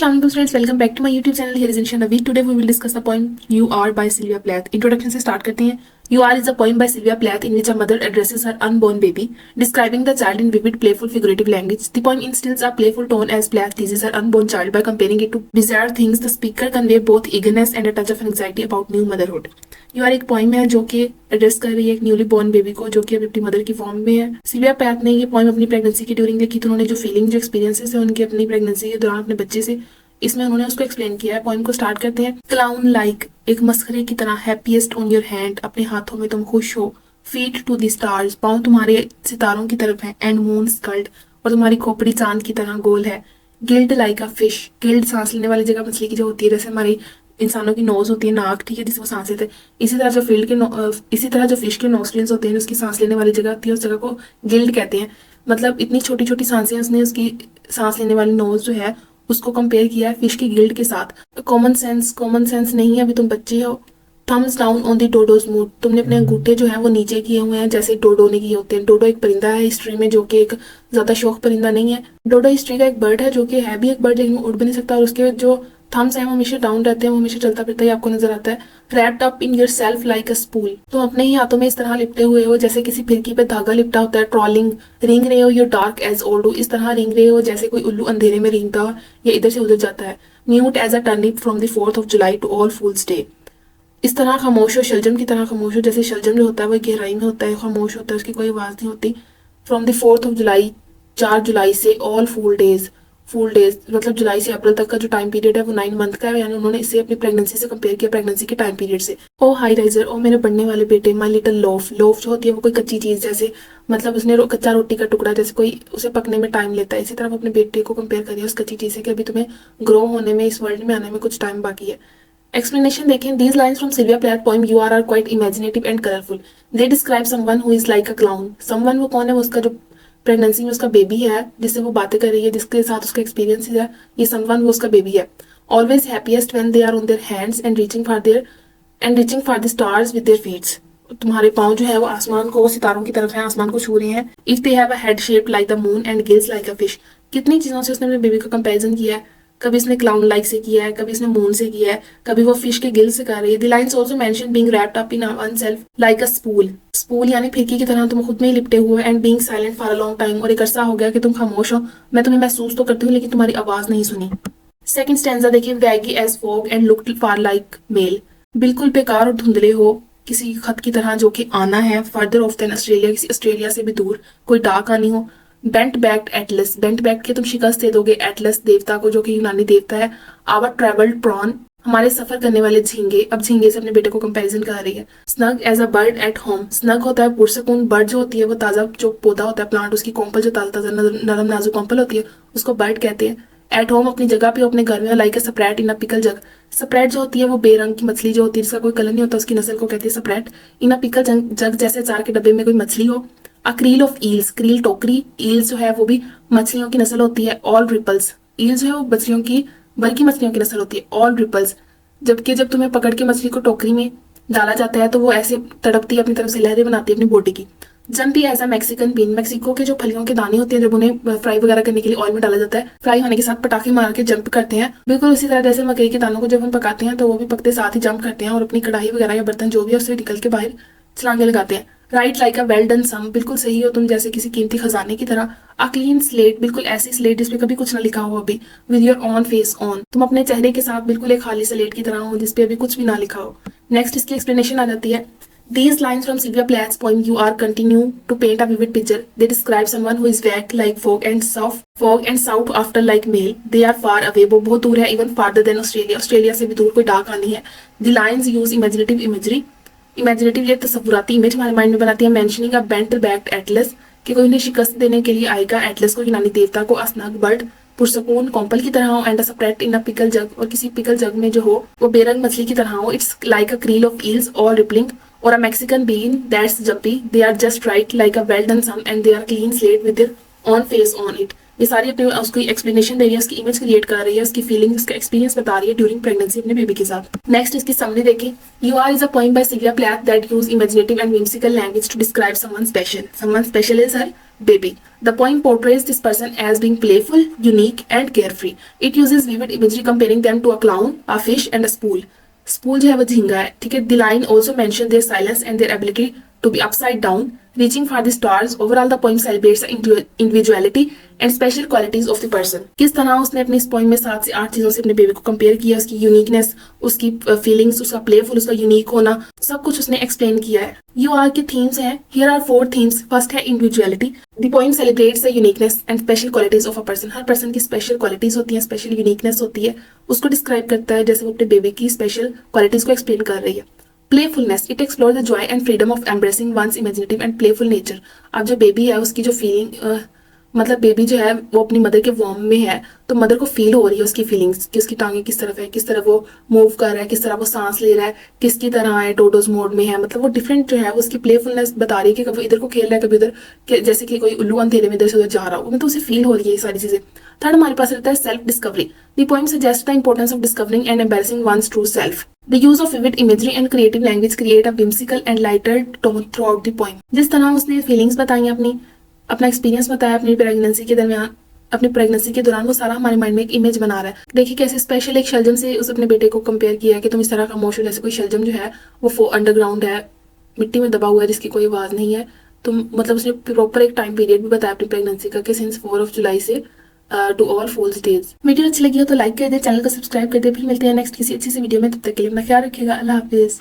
Assalamualaikum students, welcome back to my YouTube channel. Here is Insha Naveed. Today we will discuss the poem You Are by Sylvia Plath. Introduction से start करते हैं. You Are is a poem by Sylvia Plath in which a mother addresses her unborn baby, describing the child in vivid, playful, figurative language. The poem instills a playful tone as Plath teases her unborn child by comparing it to desired things. The speaker convey both eagerness and a touch of anxiety about new motherhood. You're एक poem है जो कि address कर रही है एक newly born baby को जो कि अभी अपनी मदर की फॉर्म में है. सिल्विया प्लैथ ने ये पोइम अपनी प्रेगनेंसी की ड्यूरिंग लिखी. तो उन्होंने जो फीलिंग जो एक्सपीरियंसेस है उनकी अपनी प्रेगनेंसी के दौरान अपने बच्चे से, इसमें उन्होंने उसको एक्सप्लेन किया है. पोइम को स्टार्ट करते हैं. क्लाउन लाइक, एक मस्खरे की तरह, हैप्पीएस्ट ऑन योर हैंड, अपने हाथों में तुम खुश हो. फीट टू द स्टार्स, पाँव तुम्हारे सितारों की तरफ है. एंड मून स्कल्ड, और तुम्हारी खोपड़ी चांद की तरह गोल है. Guild like a fish, guild सांस लेने वाली जगह मछली की जो होती है, जैसे हमारी इंसानों की नोज होती है, नाक, ठीक है, जिससे वो सांस लेते हैं. इसी तरह जो फिश के नोस्ट्रिल्स होते हैं, उसकी सांस लेने वाली जगह होती है, उस जगह को गिल्ड कहते हैं. मतलब इतनी छोटी छोटी सांसें उसने उसकी सांस लेने वाली नोज जो है उसको कंपेयर किया है फिश की गिल्ड के साथ. कॉमन सेंस नहीं है, अभी तुम बच्चे हो. Thumbs down on the dodo's mood, तुमने अपने अंगूठे जो है वो नीचे किए हुए हैं जैसे डोडो ने किए होते हैं. डोडो एक परिंदा है हिस्ट्री में जो कि एक ज्यादा शौक परिंदा नहीं है. डोडो हिस्ट्री का एक बर्ड है जो कि है भी एक बर्ड लेकिन उड़ भी नहीं सकता, और उसके जो थम्स हैं वो हमेशा डाउन रहते हैं, वो हमेशा चलता फिरता ही आपको नजर आता है. Wrapped up in your self like a spool, तुम अपने ही हाथों में इस तरह लिपटे हुए हो जैसे किसी फिरकी पे धागा लिपटा होता है. ट्रॉलिंग, रेंग रहे हो. योर डार्क एज ओल्डो, इस तरह रेंग रहे हो जैसे कोई उल्लू अंधेरे में रेंगता हो या इधर से उधर जाता है. Mute as a turnip from the 4th of July to all fools day, इस तरह खामोश हो, शलजम की तरह खामोश हो. जैसे शलजम जो होता है वो गहराई में होता है, खामोश होता है, उसकी कोई आवाज नहीं होती. From the 4th of July, 4 जुलाई से, ऑल फूल डेज मतलब जुलाई से अप्रैल तक का जो टाइम पीरियड है वो 9 मंथ का है. यानी उन्होंने इसे अपनी प्रेगनेंसी से कंपेयर किया, प्रेगनेंसी के टाइम पीरियड से. ओ हाई राइजर, ओ मेरे बढ़ने वाले बेटे. माई लिटिल लोफ जो होती है वो कोई कच्ची चीज, जैसे मतलब उसने कच्चा रोटी का टुकड़ा, जैसे कोई उसे पकने में टाइम लेता है, इसी तरह वो अपने बेटे को कंपेयर करिए उस कच्ची चीज से कि अभी तुम्हें ग्रो होने में, इस वर्ल्ड में आने में कुछ टाइम बाकी है. Explanation देखें. These lines from Sylvia Plath poem You Are quite imaginative and colorful. They describe someone who is like a clown. Someone वो कौन है? वो उसका जो प्रेगनेंसी में उसका बेबी है जिससे वो बातें कर रही है, जिसके साथ उसका एक्सपीरियंस है. ये someone वो उसका बेबी है. Always happiest when they are on their hands and reaching for the stars with their feet. तुम्हारे पाँव जो है वो आसमान को, सितारों की तरफ है, आसमान को छू रहे हैं. If they have a head shaped like the moon and gills like a fish. कितनी चीजों से उसने अपने बेबी का कंपेरिजन किया है. कभी इसने क्लाउन लाइक से किया है, कभी इसने मून से किया है, कभी वो फिश के गिल से कर रही है. The lines also mention being wrapped up in oneself like a spool यानी फिरकी की तरह तुम खुद में ही लिपटे हुए. And being silent for a long time, और एक अरसा हो गया कि तुम खामोश हो. मैं तुम्हें महसूस तो करती हूँ लेकिन तुम्हारी आवाज नहीं सुनी. सेकंड स्टैंजा देखिए. Vague as fog and looked for like mail, बिल्कुल बेकार और धुंधले हो किसी खत की तरह जो कि आना है. फर्दर ऑफ देन ऑस्ट्रेलिया, किसी ऑस्ट्रेलिया से भी दूर कोई डाक आनी हो. Bent backed Atlas, bent back के तुम शिकस्त दे दोगे एटलस देवता को जो कि यूनानी देवता है. आवर ट्रेवल्ड प्रॉन, हमारे सफर करने वाले झींगे. अब झींगे से अपने बेटे को कंपैरिजन कर रही है. Snug as a bird at home, snug होता है पुरसकून. बर्ड जो होती है वो ताजा जो पौधा होता है, प्लांट, उसकी कोंपल जो ताजा नरम नाजुक कोंपल होती है उसको बर्ड कहते हैं. एट होम, अपनी जगह पे, अपने घर में. Like spread in a pickle jug, spread जो होती है वो बेरंग की मछली जो होती है जिसका कोई कलर नहीं होता, उसकी नस्ल को कहती है स्प्रेट. इन अ पिकल जग, जैसे अचार के डब्बे में कोई मछली हो. अक्रील ऑफ ईल्स, क्रील टोकरी, ईल्स जो है वो भी मछलियों की नस्ल होती है. ऑल रिपल्स, ईल्स जो है वो मछलियों की, बल्कि मछलियों की नस्ल होती है. ऑल रिपल्स, जबकि जब तुम्हें पकड़ के मछली को टोकरी में डाला जाता है तो वो ऐसे तड़पती है, अपनी तरफ से लहरें बनाती है अपनी बॉडी की. Jumpy as a Mexican bean, Mexico के जो फलियों के दाने होते हैं जब उन्हें फ्राई वगैरह करने के लिए ऑयल में डाला जाता है, फ्राई होने के साथ पटाखे मार के जंप करते हैं. बिल्कुल उसी तरह जैसे मकई के दानों को जब हम पकाते हैं तो वो भी पकते साथ ही जंप करते हैं और अपनी कढ़ाई वगैरह या बर्तन जो भी है उससे निकल के बाहर छलांगे लगाते हैं. Right like a well done sum, बिल्कुल सही हो तुम जैसे किसी कीमती खजाने की तरह. अ क्लीन स्लेट, बिल्कुल ऐसी स्लेट जिसपे कभी कुछ ना लिखा हो अभी. With your on face on, तुम अपने चेहरे के साथ बिल्कुल एक खाली स्लेट की तरह हो जिसपे अभी कुछ भी ना लिखा हो. नेक्स्ट इसकी एक्सप्लेनेशन आ जाती है. These lines from Sylvia Plath's poem You Are continue to paint a vivid picture. They describe someone who is vague like fog and south after like mail. They are far away, वो बहुत दूर है. Even farther than Australia, Australia से भी दूर कोई डाक आनी है. The lines use imaginative imagery. Imaginative ये तस्वुराती इमेज हमारे माइंड में बनाती है. मेंशनिंग अ बेंट बैक्ड एटलस, कि कोई उन्हें शिकस्त देने के लिए आएगा. एटलस को, यूनानी देवता को. अस्नग बर्ड, पुरसकून कोंपल की तरह हो. And a sprat in a pickle jug, और किसी पिकल जग में जो हो वो बेरंग मछली की तरह हो. It's like a creel of eels और rippling, or a Mexican bean that's jumpy. They are just right like a well done sum and they are clean slate with their own face on it. ये सारी अपने उसकी explanation दे रही है, उसकी image create कर रही है, उसकी फीलिंग, उसका एक्सपीरियंस बता रही है ड्यूरिंग प्रेगनेंसी अपने बेबी के साथ। नेक्स्ट इसकी समरी देखें। You're is a poem by Sylvia Plath that use imaginative and whimsical language to describe someone special. Someone special is her baby. The poem portrays this person as being playful, unique, and carefree. It uses vivid imagery comparing them to a clown, a fish, and a spool. Spool जो है वो झींगा है, ठीक है। The line also mentions their silence and their ability to be upside down, reaching for the stars. Overall, the poem celebrates the individuality and special qualities of the person. किस तरह उसने अपनी इस poem में 7 से 8 चीजों से अपने बेबी को कंपेयर किया, उसकी यूनिकनेस, उसकी फीलिंग्स, उसका प्लेफुल, उसका यूनिक होना, सब कुछ उसने एक्सप्लेन किया है। यू आर के थीम्स हैं, हियर आर 4 थीम्स। फर्स्ट है individuality. The poem celebrates the uniqueness and special qualities of a person. Her person की स्पेशल क्वालिटीज होती हैं, स्पेशल यूनिकनेस होती है, उसको डिस्क्राइब करता है जैसे वो अपने बेबी की स्पेशल क्वालिटीज को एक्सप्लेन कर रही है। Playfulness, it explore the joy and freedom of embracing one's imaginative and playful nature. अब जो बेबी है उसकी जो फीलिंग, मतलब बेबी जो है वो अपनी मदर के वॉर्म में है, तो मदर को फील हो रही है उसकी फीलिंग्स कि उसकी टांगे किस तरफ है, किस तरह वो मूव कर रहा है, किस तरह वो सांस ले रहा है, किसकी तरह है, टोटोज मोड में है, मतलब वो डिफरेंट जो है वो उसकी प्लेफुलनेस बता रही है कि कभी इधर को खेल रहा है, कभी उधर, जैसे कि कोई उल्लू अंधेरे में इधर से उधर जा रहा हो, मतलब उसे फील हो रही है ये सारी चीजें। थर्ड हमारे पास रहता है self discovery. The poem suggest the importance of discovering and embarrassing one's true self. The use of vivid imagery and creative language create a whimsical and lighter tone throughout the poem. जिस तरह उसने feelings बताई, अपना experience बताया अपनी pregnancy के दरमियान, अपनी प्रेगनेंसी के दौरान, वो सारा हमारे माइंड में एक इमेज बना रहा है। देखिए कैसे स्पेशल एक शलजम से उस अपने बेटे को कंपेयर किया है कि तुम इस तरह खामोश हो, जैसे कोई शलजम जो है वो अंडरग्राउंड है, मिट्टी में दबा हुआ है, जिसकी कोई आवाज़ नहीं है। तो मतलब उसने प्रॉपर एक टाइम पीरियड भी बताया अपनी प्रेगनेंसी का कि सिंस 4 जुलाई से to all fools days. Video अच्छी लगी हो तो लाइक कर दे, चैनल को सब्सक्राइब कर दे। फिर मिलते हैं नेक्स्ट किसी अच्छी सी वीडियो में, तब तक के लिए अपना ख्याल रखिएगा। अल्लाह हाफिज़।